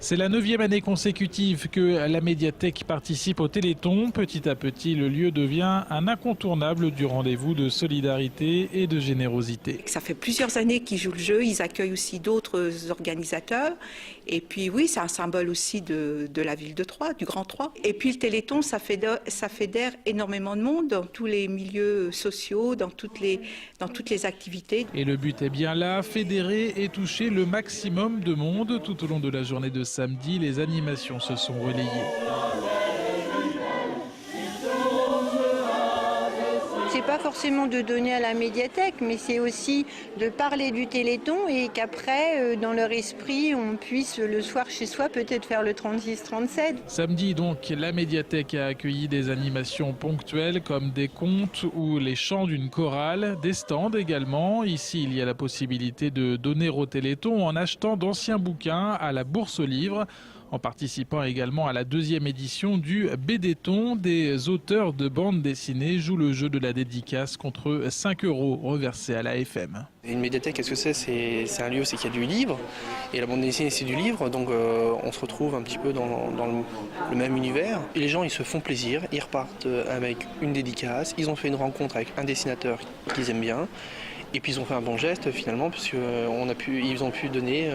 C'est la 9e année consécutive que la médiathèque participe au Téléthon. Petit à petit, le lieu devient un incontournable du rendez-vous de solidarité et de générosité. Ça fait plusieurs années qu'ils jouent le jeu, ils accueillent aussi d'autres organisateurs. Et puis oui, c'est un symbole aussi de la ville de Troyes, du Grand Troyes. Et puis le Téléthon, ça fédère énormément de monde dans tous les milieux sociaux, dans toutes les activités. Et le but est bien là, fédérer et toucher le maximum de monde. Tout au long de la journée de samedi, les animations se sont relayées. C'est pas forcément de donner à la médiathèque, mais c'est aussi de parler du Téléthon et qu'après, dans leur esprit, on puisse le soir chez soi peut-être faire le 36-37. Samedi donc, la médiathèque a accueilli des animations ponctuelles comme des contes ou les chants d'une chorale, des stands également. Ici, il y a la possibilité de donner au Téléthon en achetant d'anciens bouquins à la Bourse aux livres, en participant également à la 2e édition du BDton. Des auteurs de bandes dessinées jouent le jeu de la dédicace contre 5 € reversés à l'AFM. Une médiathèque, qu'est-ce que c'est? C'est un lieu, c'est qu'il y a du livre, et la bande dessinée, c'est du livre, donc on se retrouve un petit peu dans le même univers. Et les gens, ils se font plaisir, ils repartent avec une dédicace, ils ont fait une rencontre avec un dessinateur qu'ils aiment bien, et puis ils ont fait un bon geste finalement, puisqu'ils ont pu donner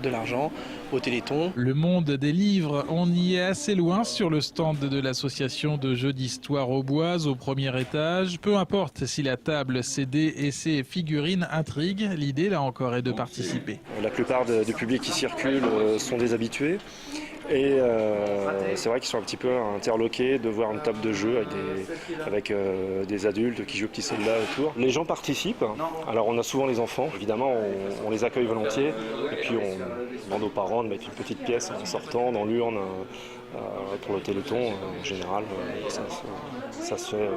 de l'argent au Téléthon. Le monde des livres, on y est assez loin sur le stand de l'association de jeux d'histoire Auboise au premier étage. Peu importe si la table, CD et ses figurines intriguent, l'idée là encore est de participer. La plupart du public qui circule sont des habitués. Et c'est vrai qu'ils sont un petit peu interloqués de voir une table de jeu avec des adultes qui jouent petits soldats autour. Les gens participent. Alors on a souvent les enfants, évidemment on les accueille volontiers. Et puis on demande aux parents de mettre une petite pièce en sortant dans l'urne pour le Téléthon. En général, ça se fait.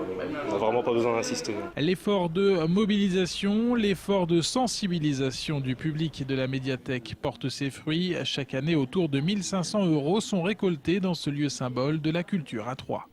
On n'a vraiment pas besoin d'insister. L'effort de mobilisation, l'effort de sensibilisation du public de la médiathèque porte ses fruits. Chaque année, autour de 1 500 € sont récoltés dans ce lieu symbole de la culture à Troyes.